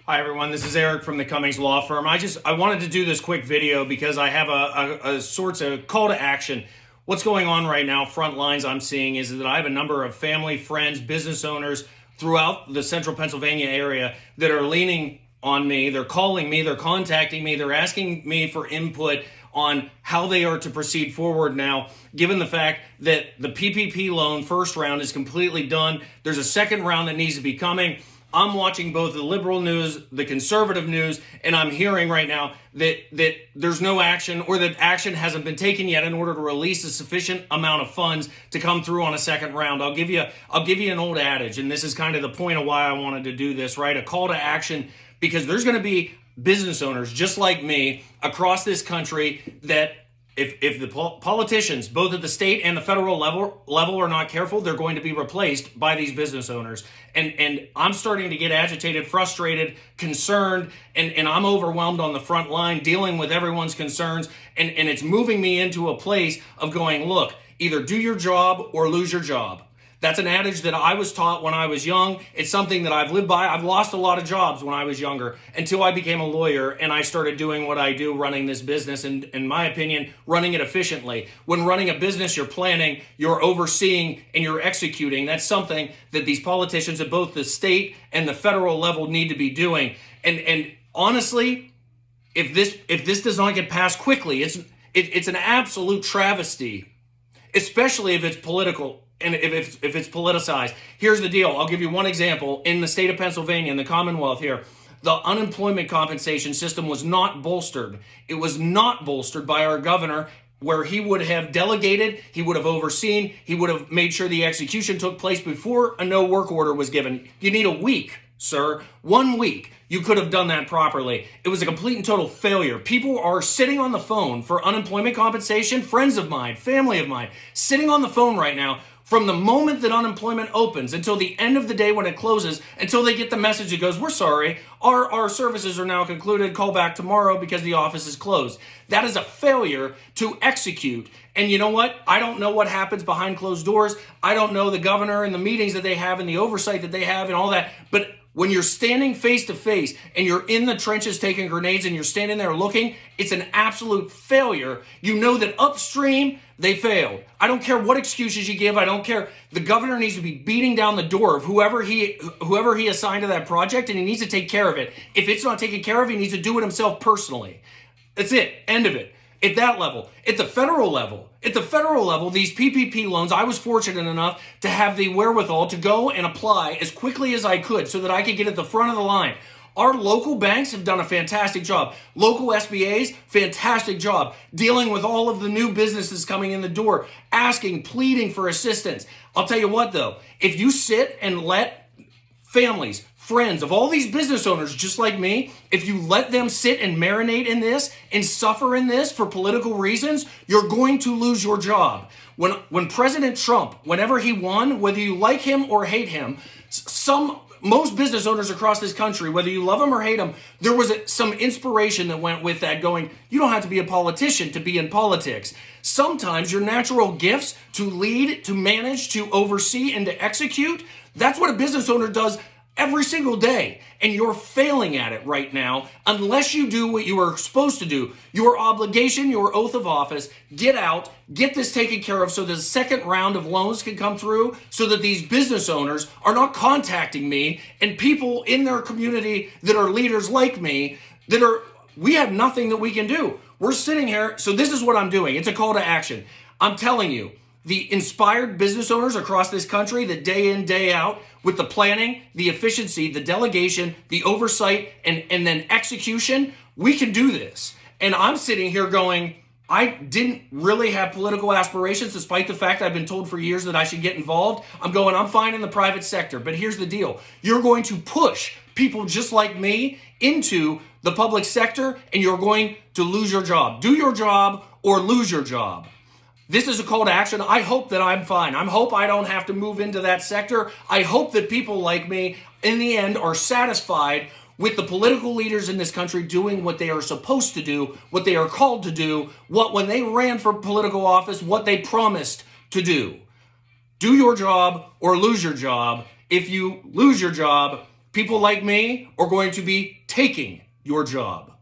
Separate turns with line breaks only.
Hi everyone, this is Eric from the Cummings Law Firm. I wanted to do this quick video because I have a sorts of call to action. What's going on right now, front lines I'm seeing, is that I have a number of family, friends, business owners throughout the central Pennsylvania area that are leaning on me. They're calling me, they're contacting me, they're asking me for input on how they are to proceed forward now, given the fact that the PPP loan first round is completely done. There's a second round that needs to be coming. I'm watching both the liberal news, the conservative news, and I'm hearing right now that there's no action, or that action hasn't been taken yet in order to release a sufficient amount of funds to come through on a second round. I'll give you an old adage, and this is kind of the point of why I wanted to do this, right? A call to action, because there's going to be business owners just like me across this country that if the politicians, both at the state and the federal level are not careful, they're going to be replaced by these business owners. And I'm starting to get agitated, frustrated, concerned, and I'm overwhelmed on the front line dealing with everyone's concerns. And it's moving me into a place of going, look, either do your job or lose your job. That's an adage that I was taught when I was young. It's something that I've lived by. I've lost a lot of jobs when I was younger until I became a lawyer and I started doing what I do, running this business, and in my opinion, running it efficiently. When running a business, you're planning, you're overseeing, and you're executing. That's something that these politicians at both the state and the federal level need to be doing. And honestly, if this does not get passed quickly, it's an absolute travesty, especially if it's political. And if it's politicized. Here's the deal. I'll give you one example. In the state of Pennsylvania, in the Commonwealth here, the unemployment compensation system was not bolstered. It was not bolstered by our governor, where he would have delegated, he would have overseen, he would have made sure the execution took place before a no work order was given. You need a week, sir. 1 week. You could have done that properly. It was a complete and total failure. People are sitting on the phone for unemployment compensation. Friends of mine, family of mine, sitting on the phone right now from the moment that unemployment opens until the end of the day when it closes, until they get the message that goes, we're sorry, our services are now concluded, call back tomorrow because the office is closed. That is a failure to execute. And you know what? I don't know what happens behind closed doors. I don't know the governor and the meetings that they have and the oversight that they have and all that. But when you're standing face to face and you're in the trenches taking grenades and you're standing there looking, it's an absolute failure. You know that upstream, they failed. I don't care what excuses you give. I don't care. The governor needs to be beating down the door of whoever he assigned to that project, and he needs to take care of it. If it's not taken care of, he needs to do it himself personally. That's it. End of it. At that level. At the federal level, these PPP loans, I was fortunate enough to have the wherewithal to go and apply as quickly as I could so that I could get at the front of the line. Our local banks have done a fantastic job. Local SBAs, fantastic job dealing with all of the new businesses coming in the door, asking, pleading for assistance. I'll tell you what though, if you sit and let families, friends of all these business owners just like me, if you let them sit and marinate in this and suffer in this for political reasons, you're going to lose your job. When President Trump, whenever he won, whether you like him or hate him, most business owners across this country, whether you love them or hate them, there was some inspiration that went with that going, you don't have to be a politician to be in politics. Sometimes your natural gifts to lead, to manage, to oversee, and to execute, that's what a business owner does every single day, and you're failing at it right now unless you do what you are supposed to do. Your obligation, your oath of office, get out, get this taken care of so the second round of loans can come through so that these business owners are not contacting me and people in their community that are leaders like me we have nothing that we can do. We're sitting here, so this is what I'm doing. It's a call to action. I'm telling you, the inspired business owners across this country that day in, day out, with the planning, the efficiency, the delegation, the oversight, and then execution, we can do this. And I'm sitting here going, I didn't really have political aspirations, despite the fact I've been told for years that I should get involved. I'm fine in the private sector. But here's the deal. You're going to push people just like me into the public sector, and you're going to lose your job. Do your job or lose your job. This is a call to action. I hope that I'm fine. I hope I don't have to move into that sector. I hope that people like me, in the end, are satisfied with the political leaders in this country doing what they are supposed to do, what they are called to do, when they ran for political office, what they promised to do. Do your job or lose your job. If you lose your job, people like me are going to be taking your job.